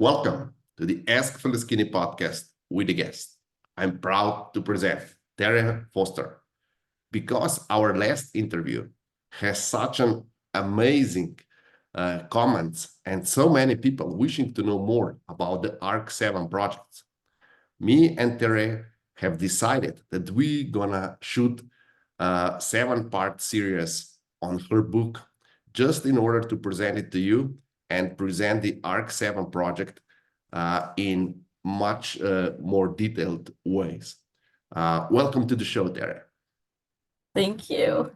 Welcome to the Ask Faleskini podcast with a guest. I'm proud to present Teré Foster because our last interview has such an amazing comments and so many people wishing to know more about the ARC7 projects. Me and Tere have decided that we're gonna shoot a 7-part series on her book just in order to present it to you and present the ARC7 project in much more detailed ways. Welcome to the show, Tere. Thank you.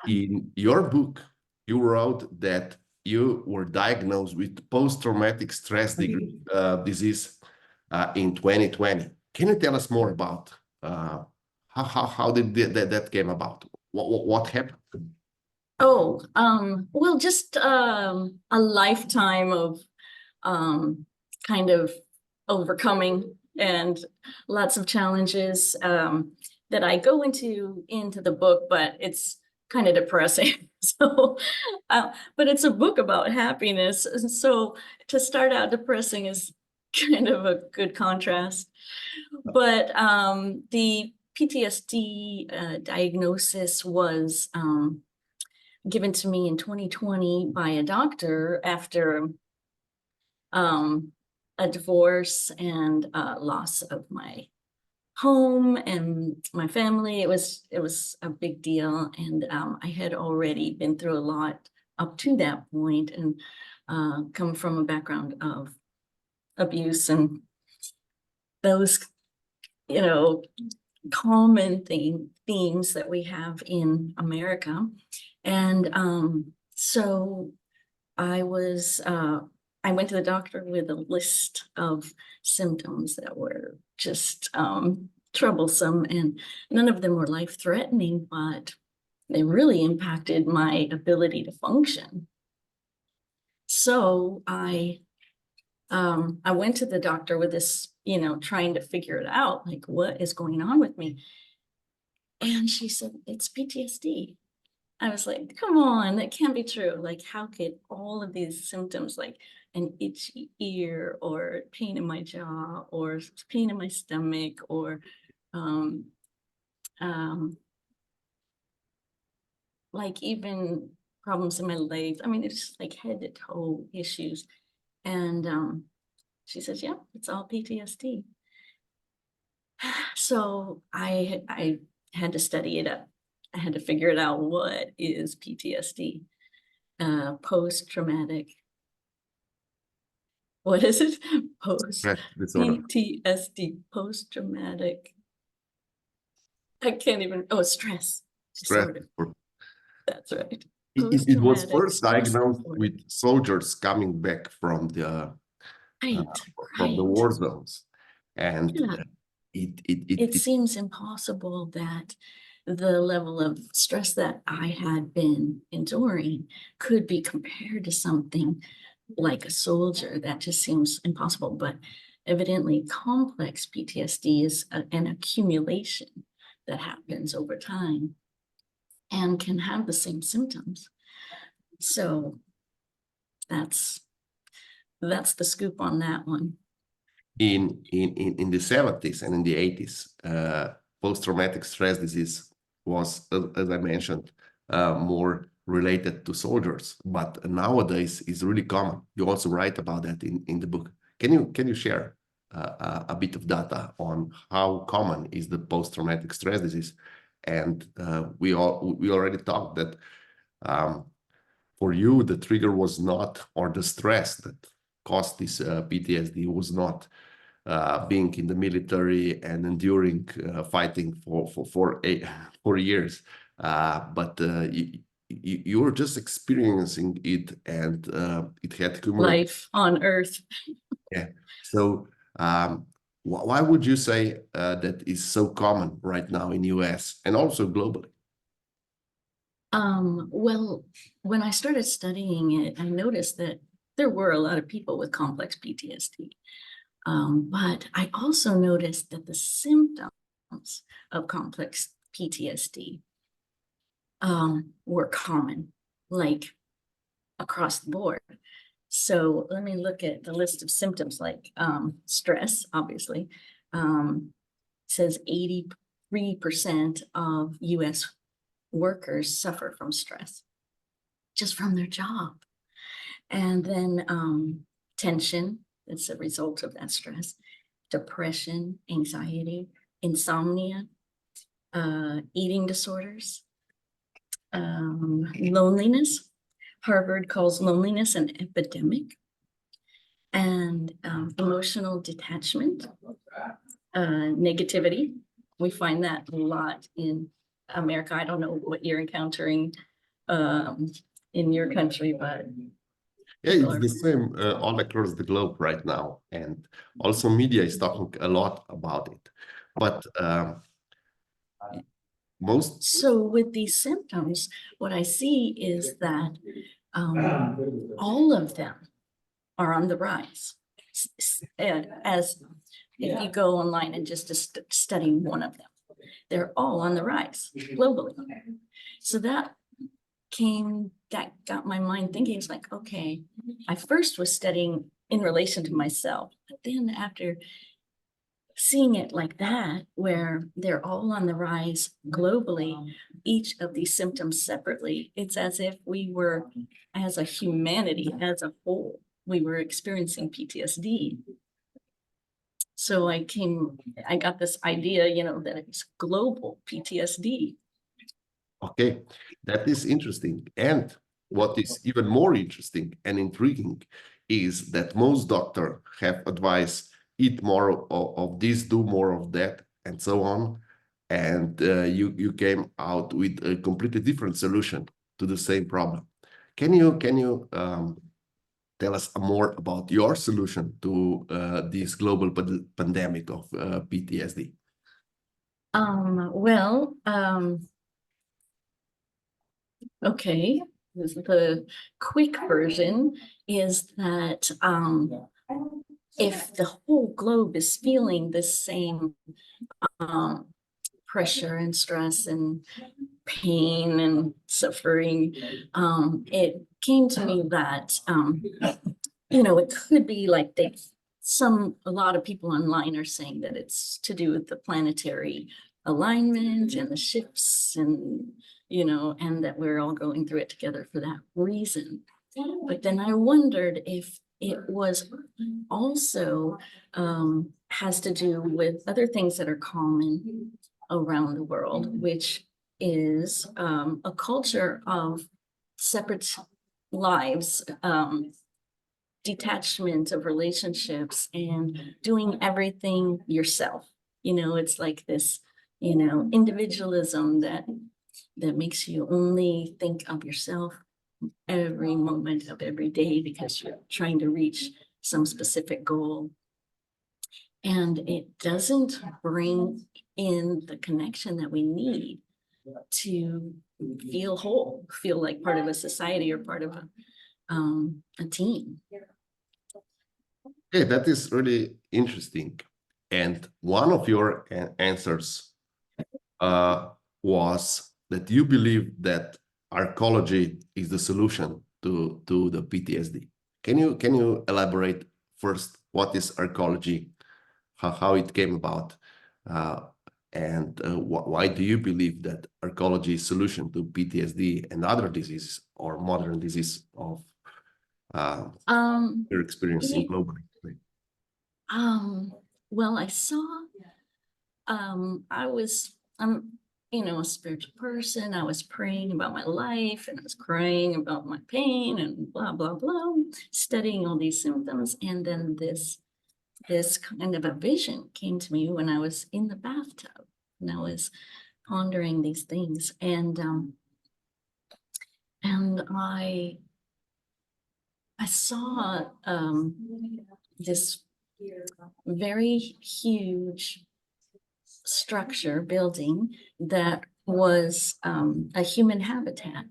In your book, you wrote that you were diagnosed with post-traumatic stress disease in 2020. Can you tell us more about how did that came about? What happened? Oh, well, just a lifetime of kind of overcoming and lots of challenges that I go into the book, but it's kind of depressing. So, but it's a book about happiness. And so to start out depressing is kind of a good contrast. But the PTSD diagnosis was given to me in 2020 by a doctor after a divorce and loss of my home and my family. It was a big deal, and I had already been through a lot up to that point, and come from a background of abuse and those, common themes that we have in America. And so I went to the doctor with a list of symptoms that were just troublesome, and none of them were life-threatening, but they really impacted my ability to function. So I went to the doctor with this, trying to figure it out, like, what is going on with me? And she said, it's PTSD. I was like, come on, that can't be true. Like, how could all of these symptoms, like an itchy ear or pain in my jaw or pain in my stomach or like even problems in my legs. I mean, it's just like head to toe issues. And she says, yeah, it's all PTSD. So I had to study it up. I had to figure it out. What is PTSD? Post-traumatic. What is it? PTSD, post-traumatic. I can't even, stress disorder. That's right. It was first diagnosed with soldiers coming back from the war zones, and it seems impossible that the level of stress that I had been enduring could be compared to something like a soldier. That just seems impossible. But evidently, complex PTSD is an accumulation that happens over time and can have the same symptoms. So that's the scoop on that one. In the 70s and in the 80s, post-traumatic stress disease was, as I mentioned, more related to soldiers, but nowadays is really common. You also write about that in the book. Can you share a bit of data on how common is the post-traumatic stress disease? And we already talked that for you the trigger was not, or the stress that caused this PTSD was not being in the military and enduring fighting for years, but you were just experiencing it, and it had cumulative life on Earth. Yeah. So why would you say that is so common right now in US and also globally? Well, when I started studying it, I noticed that there were a lot of people with complex PTSD. But I also noticed that the symptoms of complex PTSD were common, like across the board. So let me look at the list of symptoms like stress, obviously. Says 83% of US workers suffer from stress just from their job. And then tension, it's a result of that stress, depression, anxiety, insomnia, eating disorders, loneliness. Harvard calls loneliness an epidemic, and emotional detachment, negativity. We find that a lot in America. I don't know what you're encountering in your country, but Yeah, it's the same all across the globe right now, and also media is talking a lot about it. But most so with these symptoms, what I see is that all of them are on the rise. As if you go online and just study one of them, they're all on the rise globally. So that got my mind thinking. It's like, okay, I first was studying in relation to myself, but then after seeing it like that, where they're all on the rise globally, each of these symptoms separately, it's as if we were, as a humanity, as a whole, we were experiencing PTSD. So I got this idea, that it's global PTSD. Okay, that is interesting. And what is even more interesting and intriguing is that most doctors have advised eat more of this, do more of that, and so on. And you came out with a completely different solution to the same problem. Can you tell us more about your solution to this global pandemic of PTSD? Well, okay, the quick version is that if the whole globe is feeling the same pressure and stress and pain and suffering, it came to me that it could be like a lot of people online are saying that it's to do with the planetary alignment and the shifts, and and that we're all going through it together for that reason. But then I wondered if it was also has to do with other things that are common around the world, which is a culture of separate lives, detachment of relationships, and doing everything yourself. It's like this, individualism that makes you only think of yourself every moment of every day because you're trying to reach some specific goal. And it doesn't bring in the connection that we need to feel whole, feel like part of a society or part of a team. Okay, that is really interesting. And one of your answers was that you believe that arcology is the solution to the PTSD. Can you elaborate first what is arcology, how it came about, and why do you believe that arcology is solution to PTSD and other diseases or modern disease of you're experiencing globally? Well, I saw, I'm a spiritual person. I was praying about my life, and I was crying about my pain and blah, blah, blah, studying all these symptoms. And then this kind of a vision came to me when I was in the bathtub, and I was pondering these things. And I saw this very huge structure building that was a human habitat,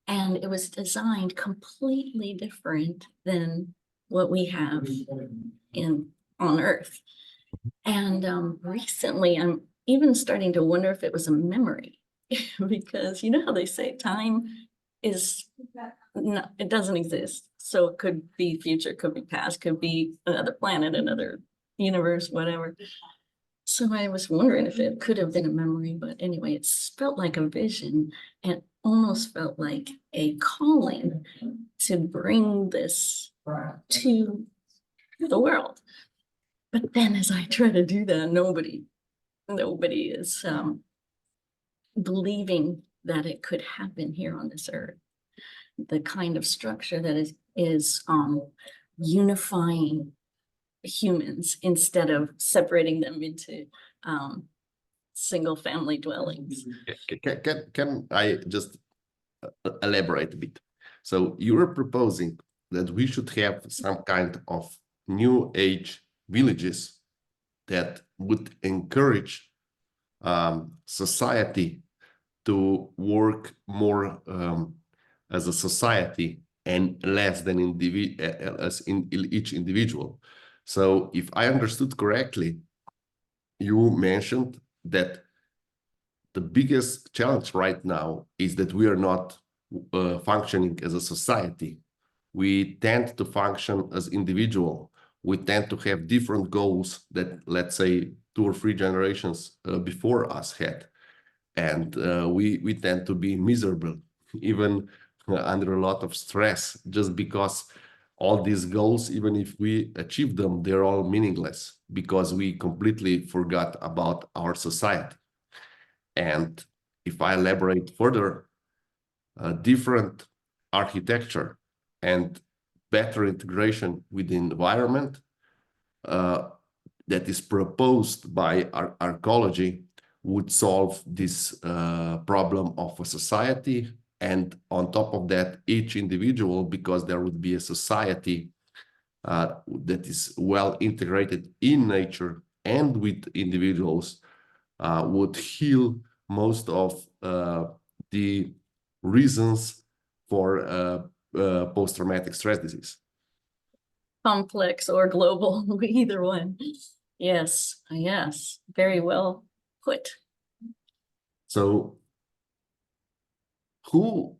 and it was designed completely different than what we have on Earth. And recently, I'm even starting to wonder if it was a memory, because how they say time is no, it doesn't exist. So it could be future, could be past, could be another planet, another universe, whatever. So I was wondering if it could have been a memory, but anyway, it felt like a vision and almost felt like a calling to bring this to the world. But then as I try to do that, nobody is believing that it could happen here on this earth. The kind of structure that is unifying humans instead of separating them into single family dwellings. Can I just elaborate a bit? So you're proposing that we should have some kind of new age villages that would encourage society to work more as a society and less than as in each individual. So if I understood correctly, you mentioned that the biggest challenge right now is that we are not functioning as a society. We tend to function as individual. We tend to have different goals that, let's say, 2 or 3 generations before us had. And we tend to be miserable, even under a lot of stress, just because all these goals, even if we achieve them, they're all meaningless because we completely forgot about our society. And if I elaborate further, different architecture and better integration with the environment that is proposed by arcology would solve this problem of a society. And on top of that, each individual, because there would be a society that is well integrated in nature and with individuals, would heal most of the reasons for post-traumatic stress disease. Complex or global, either one. Yes, yes, very well put. So who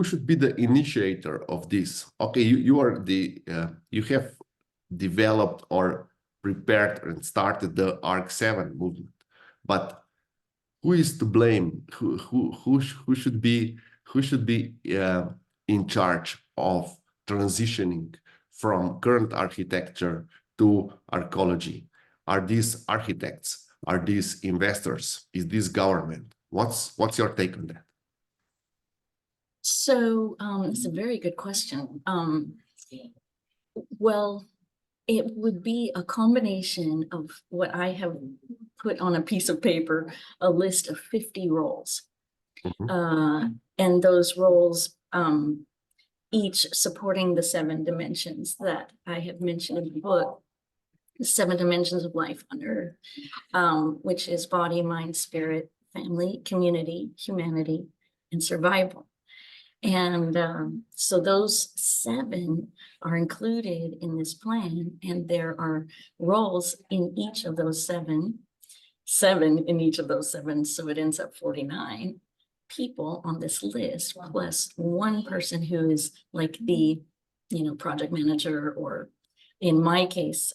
should be the initiator of this? Okay, you are the you have developed or prepared and started the ARC7 movement, but who is to blame? Who should be in charge of transitioning from current architecture to arcology? Are these architects? Are these investors? Is this government? What's your take on that? So it's a very good question. Well, it would be a combination of what I have put on a piece of paper, a list of 50 roles. And those roles, each supporting the 7 dimensions that I have mentioned in the book, the 7 dimensions of life on Earth, which is body, mind, spirit, family, community, humanity, and survival. And so those 7 are included in this plan, and there are roles in each of those 7 in each of those 7, so it ends up 49 people on this list, plus 1 person who is like the, project manager, or in my case,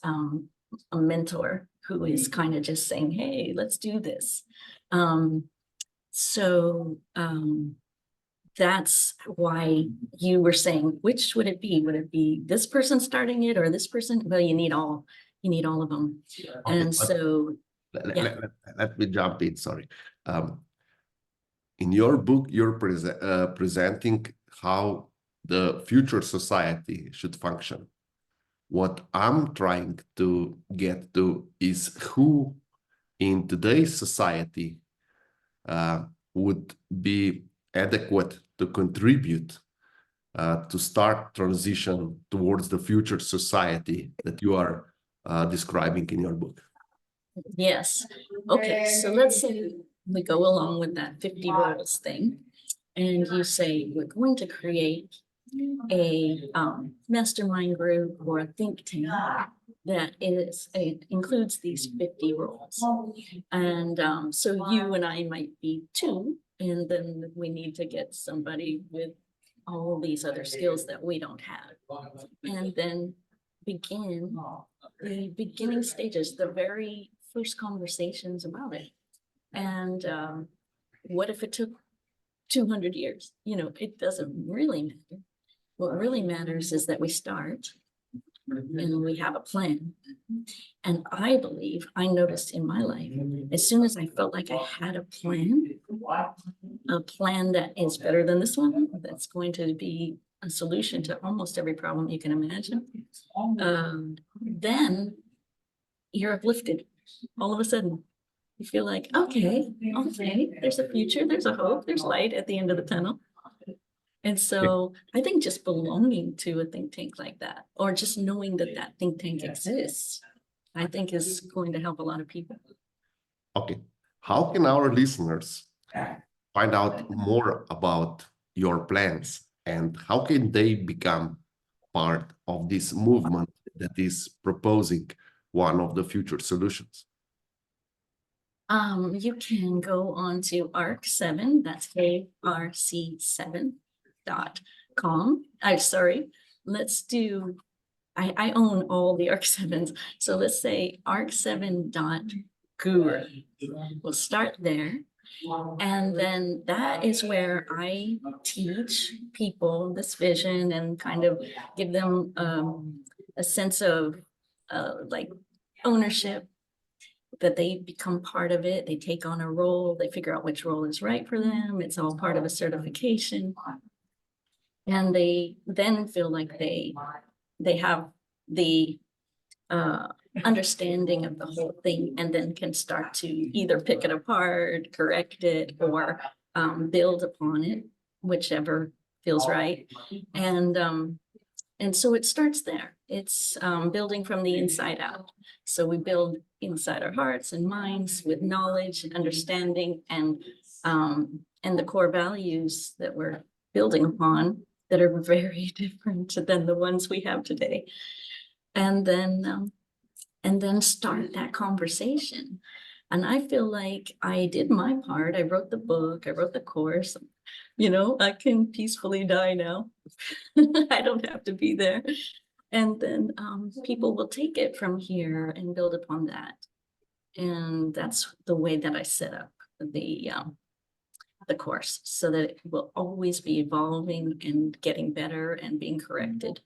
a mentor who is kind of just saying, hey, let's do this. That's why you were saying, which would it be? Would it be this person starting it or this person? Well, you need all of them. Okay, and so let me jump in, sorry. In your book, you're presenting how the future society should function. What I'm trying to get to is who in today's society would be adequate to contribute to start transition towards the future society that you are describing in your book. Yes. Okay, so let's say we go along with that 50 roles thing, and you say we're going to create a mastermind group or a think tank that includes these 50 roles. And so you and I might be 2, and then we need to get somebody with all these other skills that we don't have, and then begin the beginning stages, the very first conversations about it. And what if it took 200 years? You know, it doesn't really matter. What really matters is that we start and we have a plan. And I believe, I noticed in my life, as soon as I felt like I had a plan that is better than this one, that's going to be a solution to almost every problem you can imagine, then you're uplifted. All of a sudden, you feel like, okay, there's a future, there's a hope, there's light at the end of the tunnel. And so I think just belonging to a think tank like that, or just knowing that that think tank exists, I think is going to help a lot of people. Okay. How can our listeners find out more about your plans, and how can they become part of this movement that is proposing one of the future solutions? You can go on to ARC7, that's ARC7.com. I'm sorry, let's do, I own all the ARC7s. So let's say ARC7.guru. We'll start there. And then that is where I teach people this vision and kind of give them a sense of like ownership, that they become part of it. They take on a role, they figure out which role is right for them. It's all part of a certification. And they then feel like they have the understanding of the whole thing, and then can start to either pick it apart, correct it, or build upon it, whichever feels right. And so it starts there. It's building from the inside out. So we build inside our hearts and minds with knowledge and understanding, and the core values that we're building upon that are very different than the ones we have today. And then start that conversation. And I feel like I did my part. I wrote the book, I wrote the course, you know, I can peacefully die now. I don't have to be there. And then people will take it from here and build upon that. And that's the way that I set up the course, so that it will always be evolving and getting better and being corrected.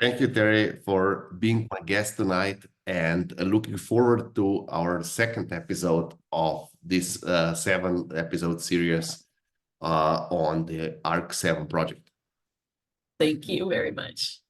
Thank you, Tere, for being my guest tonight, and looking forward to our second episode of this 7-episode series on the ARC7 project. Thank you very much.